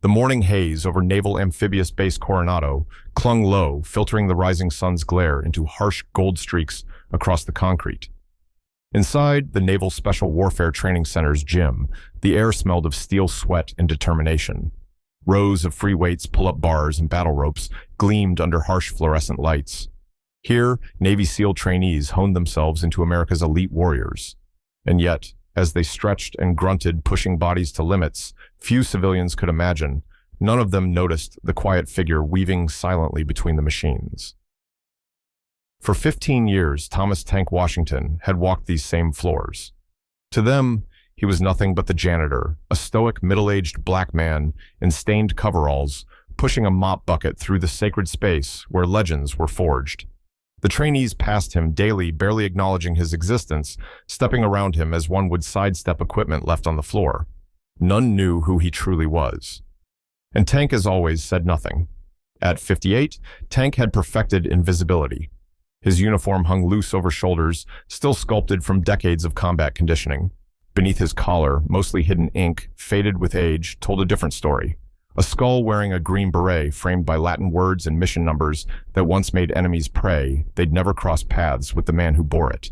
The morning haze over Naval Amphibious Base Coronado clung low, filtering the rising sun's glare into harsh gold streaks across the concrete. Inside the Naval Special Warfare Training Center's gym, the air smelled of steel sweat and determination. Rows of free weights, pull-up bars, and battle ropes gleamed under harsh fluorescent lights. Here, Navy SEAL trainees honed themselves into America's elite warriors. And yet, as they stretched and grunted, pushing bodies to limits few civilians could imagine, none of them noticed the quiet figure weaving silently between the machines. For 15 years, Thomas "Tank" Washington had walked these same floors. To them, he was nothing but the janitor, a stoic, middle-aged black man in stained coveralls, pushing a mop bucket through the sacred space where legends were forged. The trainees passed him daily, barely acknowledging his existence, stepping around him as one would sidestep equipment left on the floor. None knew who he truly was. And Tank, as always, said nothing. At 58, Tank had perfected invisibility. His uniform hung loose over shoulders, still sculpted from decades of combat conditioning. Beneath his collar, mostly hidden ink, faded with age, told a different story. A skull wearing a green beret framed by Latin words and mission numbers that once made enemies pray they'd never cross paths with the man who bore it.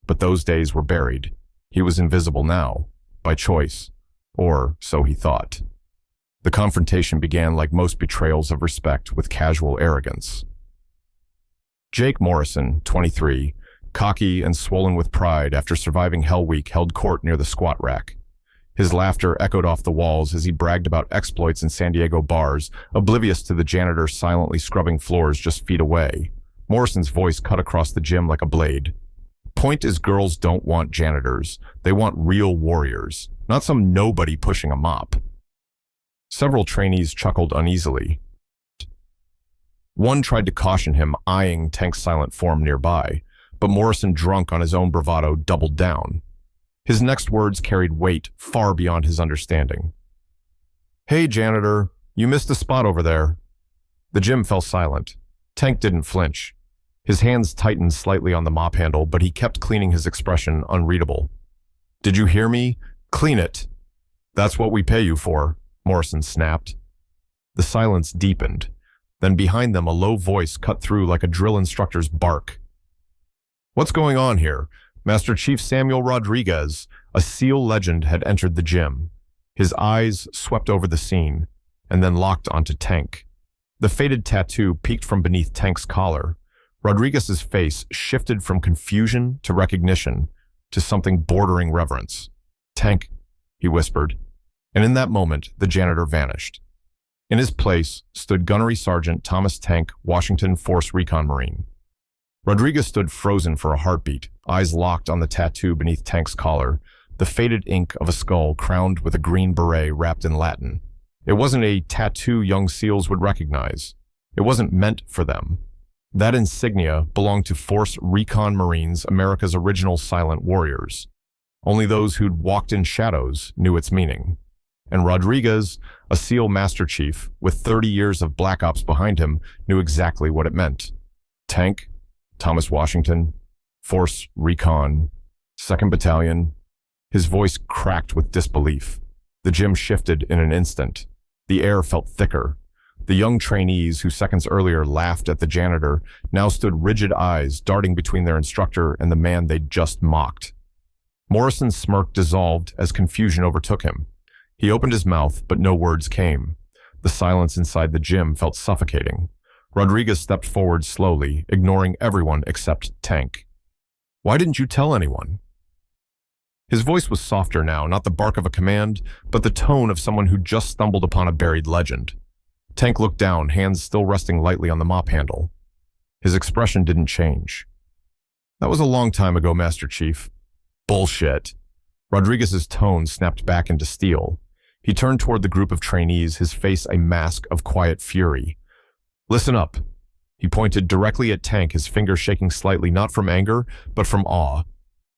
But those days were buried. He was invisible now, by choice, or so he thought. The confrontation began like most betrayals of respect with casual arrogance. Jake Morrison, 23, cocky and swollen with pride after surviving Hell Week, held court near the squat rack. His laughter echoed off the walls as he bragged about exploits in San Diego bars, oblivious to the janitor silently scrubbing floors just feet away. Morrison's voice cut across the gym like a blade. Point is, girls don't want janitors. They want real warriors, not some nobody pushing a mop. Several trainees chuckled uneasily. One tried to caution him, eyeing Tank's silent form nearby, but Morrison, drunk on his own bravado, doubled down. His next words carried weight far beyond his understanding. "Hey, janitor, you missed a spot over there." The gym fell silent. Tank didn't flinch. His hands tightened slightly on the mop handle, but he kept cleaning, his expression unreadable. "Did you hear me? Clean it." "That's what we pay you for," Morrison snapped. The silence deepened. Then behind them, a low voice cut through like a drill instructor's bark. "What's going on here?" Master Chief Samuel Rodriguez, a SEAL legend, had entered the gym. His eyes swept over the scene, and then locked onto Tank. The faded tattoo peeked from beneath Tank's collar. Rodriguez's face shifted from confusion to recognition to something bordering reverence. "Tank," he whispered, and in that moment, the janitor vanished. In his place stood Gunnery Sergeant Thomas "Tank" Washington, Force Recon Marine. Rodriguez stood frozen for a heartbeat, eyes locked on the tattoo beneath Tank's collar, the faded ink of a skull crowned with a green beret wrapped in Latin. It wasn't a tattoo young SEALs would recognize. It wasn't meant for them. That insignia belonged to Force Recon Marines, America's original silent warriors. Only those who'd walked in shadows knew its meaning. And Rodriguez, a SEAL Master Chief with 30 years of Black Ops behind him, knew exactly what it meant. Tank, Thomas Washington, Force Recon, 2nd Battalion. His voice cracked with disbelief. The gym shifted in an instant. The air felt thicker. The young trainees who seconds earlier laughed at the janitor now stood rigid, eyes darting between their instructor and the man they'd just mocked. Morrison's smirk dissolved as confusion overtook him. He opened his mouth, but no words came. The silence inside the gym felt suffocating. Rodriguez stepped forward slowly, ignoring everyone except Tank. "Why didn't you tell anyone?" His voice was softer now, not the bark of a command, but the tone of someone who just stumbled upon a buried legend. Tank looked down, hands still resting lightly on the mop handle. His expression didn't change. "That was a long time ago, Master Chief." "Bullshit." Rodriguez's tone snapped back into steel. He turned toward the group of trainees, his face a mask of quiet fury. "Listen up." He pointed directly at Tank, his finger shaking slightly, not from anger, but from awe.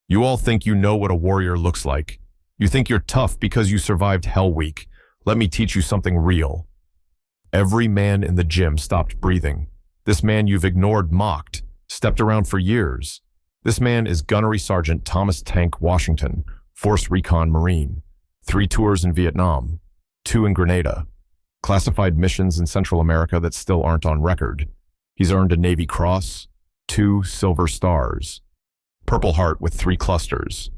"You all think you know what a warrior looks like. You think you're tough because you survived Hell Week. Let me teach you something real." Every man in the gym stopped breathing. This man you've ignored, mocked, stepped around for years. This man is Gunnery Sergeant Thomas "Tank" Washington, Force Recon Marine. 3 tours in Vietnam, 2 in Grenada. classified missions in Central America that still aren't on record. He's earned a Navy Cross, 2 Silver Stars, Purple Heart with 3 clusters.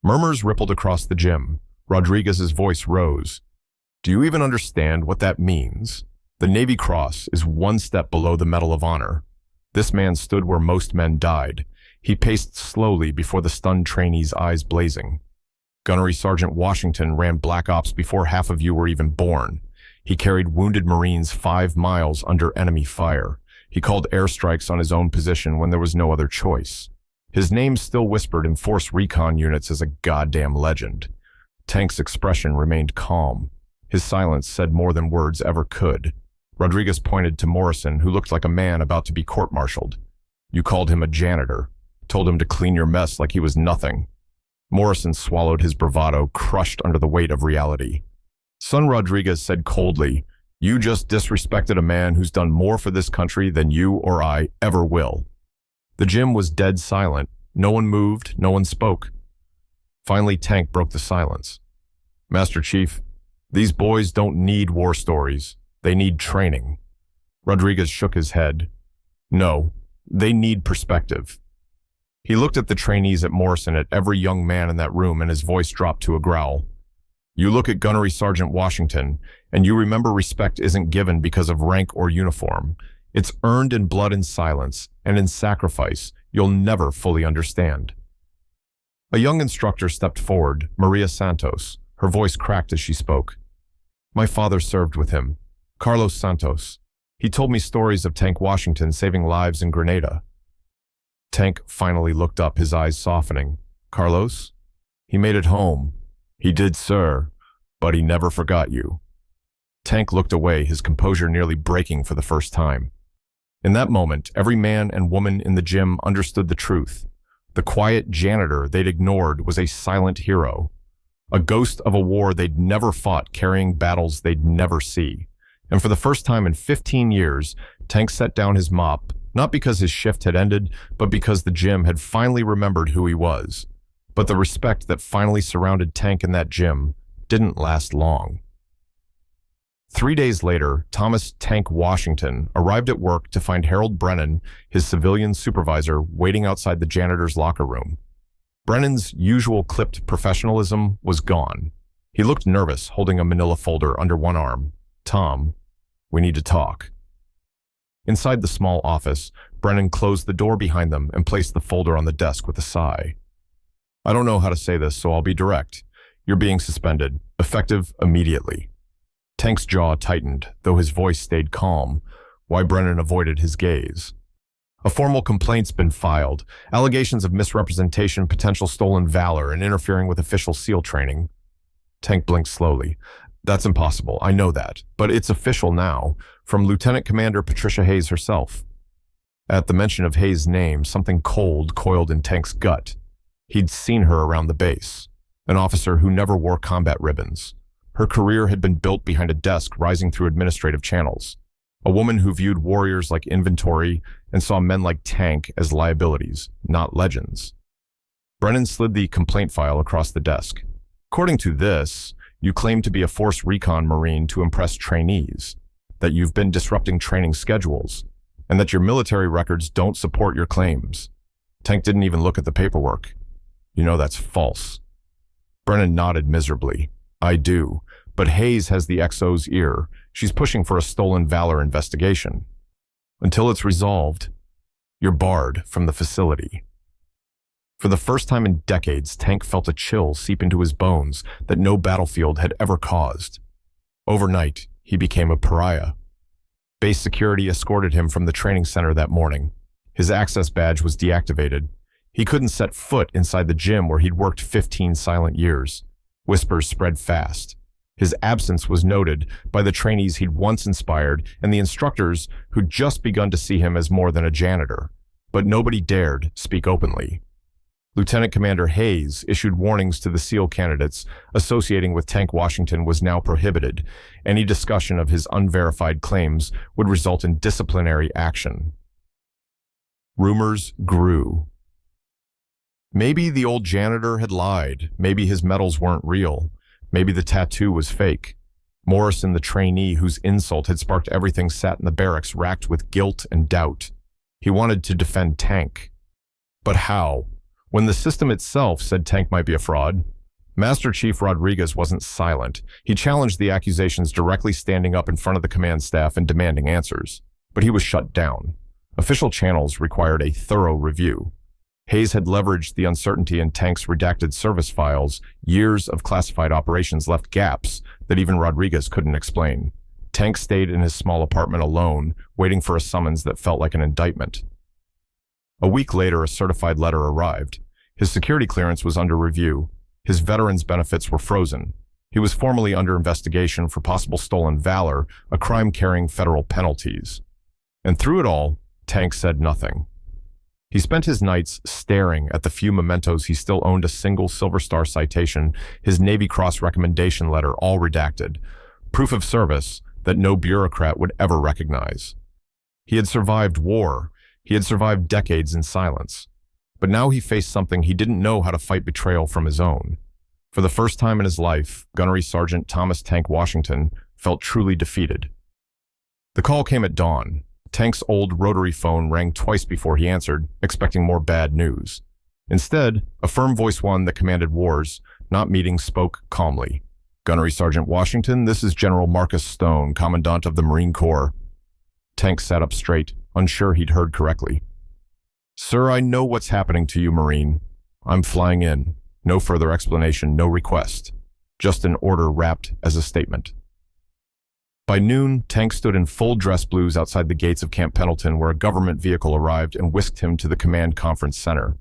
Murmurs rippled across the gym. Rodriguez's voice rose. Do you even understand what that means? The Navy Cross is 1 step below the Medal of Honor. This man stood where most men died. He paced slowly before the stunned trainees' eyes blazing. Gunnery Sergeant Washington ran Black Ops before half of you were even born. He carried wounded Marines 5 miles under enemy fire. He called airstrikes on his own position when there was no other choice. His name still whispered in Force Recon units as a goddamn legend. Tank's expression remained calm. His silence said more than words ever could. Rodriguez pointed to Morrison, who looked like a man about to be court-martialed. You called him a janitor, told him to clean your mess like he was nothing. Morrison swallowed his bravado, crushed under the weight of reality. Son Rodriguez said coldly, you just disrespected a man who's done more for this country than you or I ever will. The gym was dead silent. No one moved, no one spoke. Finally, Tank broke the silence. Master Chief, these boys don't need war stories. They need training. Rodriguez shook his head. No, they need perspective. He looked at the trainees, at Morrison, at every young man in that room, and his voice dropped to a growl. You look at Gunnery Sergeant Washington, and you remember respect isn't given because of rank or uniform. It's earned in blood and silence, and in sacrifice you'll never fully understand. A young instructor stepped forward, Maria Santos. Her voice cracked as she spoke. My father served with him, Carlos Santos. He told me stories of Tank Washington saving lives in Grenada. Tank finally looked up, his eyes softening. Carlos? He made it home. He did, sir, but he never forgot you. Tank looked away, his composure nearly breaking for the first time. In that moment, every man and woman in the gym understood the truth. The quiet janitor they'd ignored was a silent hero, a ghost of a war they'd never fought, carrying battles they'd never see. And for the first time in 15 years, Tank set down his mop, not because his shift had ended, but because the gym had finally remembered who he was. But the respect that finally surrounded Tank in that gym didn't last long. 3 days later, Thomas Tank Washington arrived at work to find Harold Brennan, his civilian supervisor, waiting outside the janitor's locker room. Brennan's usual clipped professionalism was gone. He looked nervous, holding a manila folder under one arm. Tom, we need to talk. Inside the small office, Brennan closed the door behind them and placed the folder on the desk with a sigh. I don't know how to say this, so I'll be direct. You're being suspended, effective immediately. Tank's jaw tightened, though his voice stayed calm, why Brennan avoided his gaze. A formal complaint's been filed, allegations of misrepresentation, potential stolen valor, and interfering with official SEAL training. Tank blinked slowly. That's impossible, I know that, but it's official now, from Lieutenant Commander Patricia Hayes herself. At the mention of Hayes' name, something cold coiled in Tank's gut. He'd seen her around the base, an officer who never wore combat ribbons. Her career had been built behind a desk rising through administrative channels. A woman who viewed warriors like inventory and saw men like Tank as liabilities, not legends. Brennan slid the complaint file across the desk. According to this, you claim to be a Force Recon Marine to impress trainees, that you've been disrupting training schedules, and that your military records don't support your claims. Tank didn't even look at the paperwork. You know that's false. Brennan nodded miserably. I do, but Hayes has the XO's ear. She's pushing for a stolen valor investigation. Until it's resolved, you're barred from the facility. For the first time in decades, Tank felt a chill seep into his bones that no battlefield had ever caused. Overnight, he became a pariah. Base security escorted him from the training center that morning. His access badge was deactivated. He couldn't set foot inside the gym where he'd worked 15 silent years. Whispers spread fast. His absence was noted by the trainees he'd once inspired and the instructors who'd just begun to see him as more than a janitor. But nobody dared speak openly. Lieutenant Commander Hayes issued warnings to the SEAL candidates associating with Tank Washington was now prohibited. Any discussion of his unverified claims would result in disciplinary action. Rumors grew. Maybe the old janitor had lied. Maybe his medals weren't real. Maybe the tattoo was fake. Morrison, the trainee whose insult had sparked everything, sat in the barracks racked with guilt and doubt. He wanted to defend Tank. But how? When the system itself said Tank might be a fraud? Master Chief Rodriguez wasn't silent. He challenged the accusations directly, standing up in front of the command staff and demanding answers. But he was shut down. Official channels required a thorough review. Hayes had leveraged the uncertainty in Tank's redacted service files. Years of classified operations left gaps that even Rodriguez couldn't explain. Tank stayed in his small apartment alone, waiting for a summons that felt like an indictment. A week later, a certified letter arrived. His security clearance was under review. His veterans' benefits were frozen. He was formally under investigation for possible stolen valor, a crime carrying federal penalties. And through it all, Tank said nothing. He spent his nights staring at the few mementos. He still owned: a single Silver Star citation, his Navy Cross recommendation letter, all redacted, proof of service that no bureaucrat would ever recognize. He had survived war. He had survived decades in silence. But now he faced something he didn't know: how to fight betrayal from his own. For the first time in his life, Gunnery Sergeant Thomas Tank Washington felt truly defeated. The call came at dawn. Tank's old rotary phone rang twice before he answered, expecting more bad news. Instead, a firm voice, one that commanded wars, not meetings, spoke calmly. "Gunnery Sergeant Washington, this is General Marcus Stone, Commandant of the Marine Corps." Tank sat up straight, unsure he'd heard correctly. "Sir, I know what's happening to you, Marine. I'm flying in. No further explanation, no request. Just an order wrapped as a statement." By noon, Tank stood in full dress blues outside the gates of Camp Pendleton, where a government vehicle arrived and whisked him to the command conference center.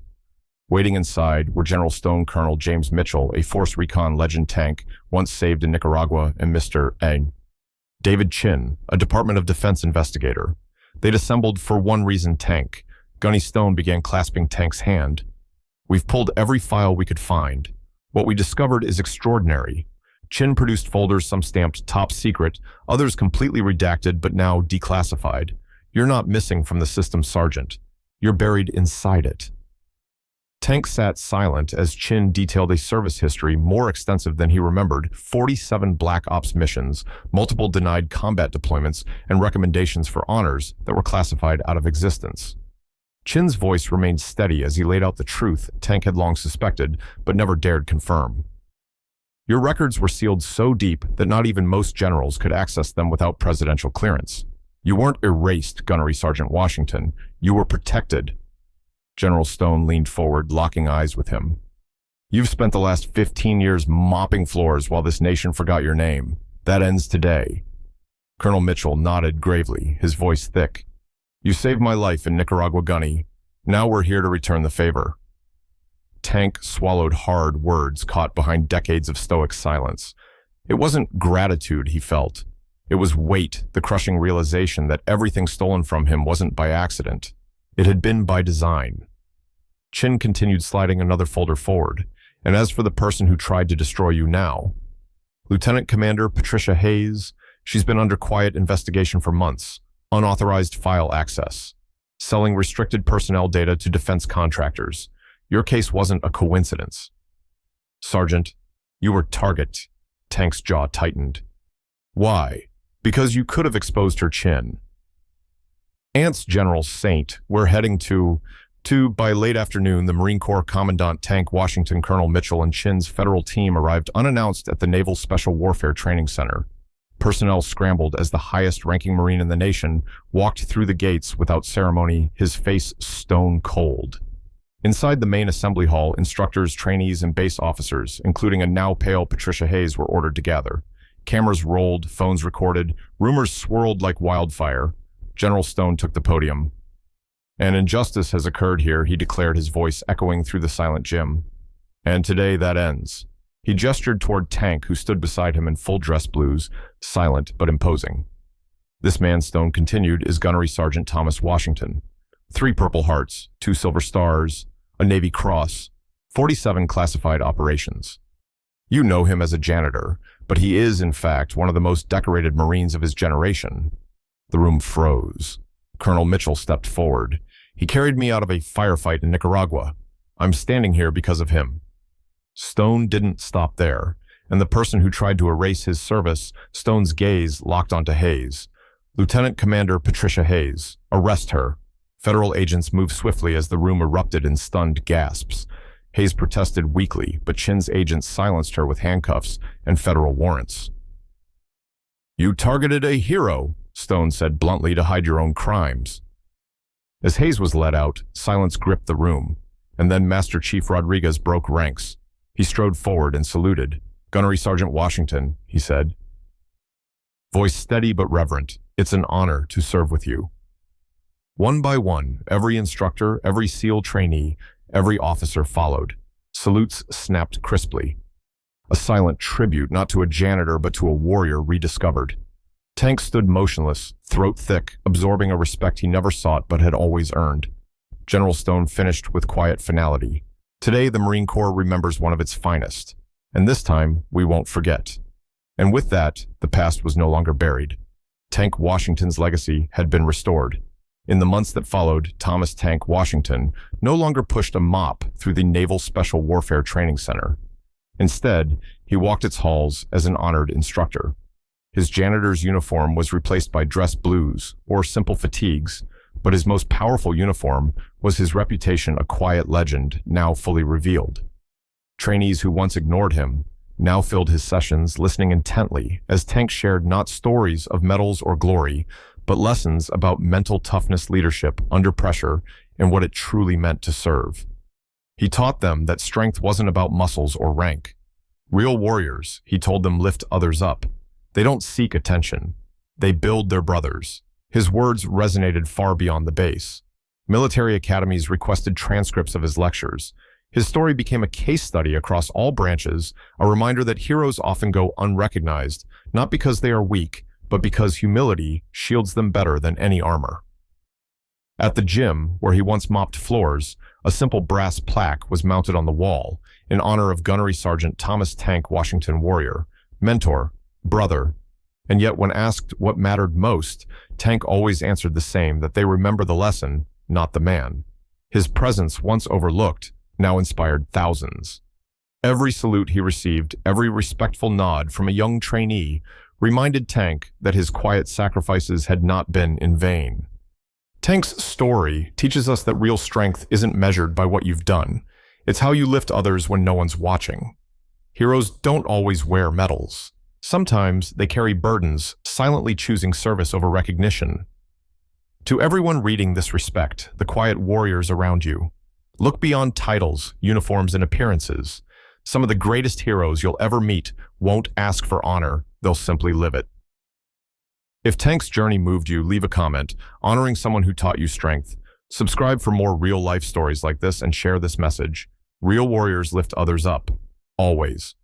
Waiting inside were General Stone, Colonel James Mitchell, a Force Recon legend tank once saved in Nicaragua, and Mr. A. David Chin, a Department of Defense investigator. They'd assembled for one reason: Tank. Gunny Stone began clasping Tank's hand. "We've pulled every file we could find. What we discovered is extraordinary." Chin produced folders, some stamped top secret, others completely redacted but now declassified. "You're not missing from the system, Sergeant. You're buried inside it." Tank sat silent as Chin detailed a service history more extensive than he remembered: 47 Black Ops missions, multiple denied combat deployments, and recommendations for honors that were classified out of existence. Chin's voice remained steady as he laid out the truth Tank had long suspected but never dared confirm. "Your records were sealed so deep that not even most generals could access them without presidential clearance. You weren't erased, Gunnery Sergeant Washington. You were protected." General Stone leaned forward, locking eyes with him. "You've spent the last 15 years mopping floors while this nation forgot your name. That ends today." Colonel Mitchell nodded gravely, his voice thick. "You saved my life in Nicaragua, Gunny. Now we're here to return the favor." Tank swallowed hard words caught behind decades of stoic silence. It wasn't gratitude he felt. It was weight, the crushing realization that everything stolen from him wasn't by accident. It had been by design. Chin continued, sliding another folder forward. "And as for the person who tried to destroy you now, Lieutenant Commander Patricia Hayes, she's been under quiet investigation for months. Unauthorized file access. Selling restricted personnel data to defense contractors. Your case wasn't a coincidence." "Sergeant, you were target." Tank's jaw tightened. "Why?" "Because you could have exposed her." Chin. "Ants, General Saint. We're heading to by late afternoon, the Marine Corps Commandant Tank Washington, Colonel Mitchell, and Chin's federal team arrived unannounced at the Naval Special Warfare Training Center. Personnel scrambled as the highest-ranking Marine in the nation walked through the gates without ceremony, his face stone cold. Inside the main assembly hall, instructors, trainees, and base officers, including a now-pale Patricia Hayes, were ordered to gather. Cameras rolled, phones recorded, rumors swirled like wildfire. General Stone took the podium. "An injustice has occurred here," he declared, his voice echoing through the silent gym. "And today that ends." He gestured toward Tank, who stood beside him in full dress blues, silent but imposing. "This man," Stone continued, "is Gunnery Sergeant Thomas Washington. 3 Purple Hearts, 2 Silver Stars, a Navy Cross, 47 classified operations. You know him as a janitor, but he is, in fact, one of the most decorated Marines of his generation." The room froze. Colonel Mitchell stepped forward. "He carried me out of a firefight in Nicaragua. I'm standing here because of him." Stone didn't stop there. and the person who tried to erase his service, Stone's gaze locked onto Hayes. Lieutenant Commander Patricia Hayes, arrest her. Federal agents moved swiftly as the room erupted in stunned gasps. Hayes protested weakly, but Chin's agents silenced her with handcuffs and federal warrants. "You targeted a hero," Stone said bluntly, "to hide your own crimes." As Hayes was led out, silence gripped the room, and then Master Chief Rodriguez broke ranks. He strode forward and saluted. "Gunnery Sergeant Washington," he said. Voice steady but reverent, "It's an honor to serve with you." One by one, every instructor, every SEAL trainee, every officer followed. Salutes snapped crisply. A silent tribute not to a janitor but to a warrior rediscovered. Tank stood motionless, throat thick, absorbing a respect he never sought but had always earned. General Stone finished with quiet finality. "Today the Marine Corps remembers one of its finest, and this time we won't forget." And with that, the past was no longer buried. Tank Washington's legacy had been restored. In the months that followed, Thomas Tank Washington no longer pushed a mop through the Naval Special Warfare Training Center. Instead, he walked its halls as an honored instructor. His janitor's uniform was replaced by dress blues or simple fatigues, but his most powerful uniform was his reputation, a quiet legend now fully revealed. Trainees who once ignored him now filled his sessions, listening intently as Tank shared not stories of medals or glory, but lessons about mental toughness, leadership under pressure, and what it truly meant to serve. He taught them that strength wasn't about muscles or rank. Real warriors, he told them, lift others up. They don't seek attention. They build their brothers. His words resonated far beyond the base. Military academies requested transcripts of his lectures. His story became a case study across all branches, a reminder that heroes often go unrecognized, not because they are weak, but because humility shields them better than any armor. At the gym, where he once mopped floors, a simple brass plaque was mounted on the wall in honor of Gunnery Sergeant Thomas Tank Washington, warrior, mentor, brother. And yet when asked what mattered most, Tank always answered the same, that they remember the lesson, not the man. His presence, once overlooked, now inspired thousands. Every salute he received, every respectful nod from a young trainee, reminded Tank that his quiet sacrifices had not been in vain. Tank's story teaches us that real strength isn't measured by what you've done. It's how you lift others when no one's watching. Heroes don't always wear medals. Sometimes they carry burdens, silently choosing service over recognition. To everyone reading this, respect the quiet warriors around you. Look beyond titles, uniforms, and appearances. Some of the greatest heroes you'll ever meet won't ask for honor, they'll simply live it. If Tank's journey moved you, leave a comment honoring someone who taught you strength. Subscribe for more real-life stories like this and share this message. Real warriors lift others up, always.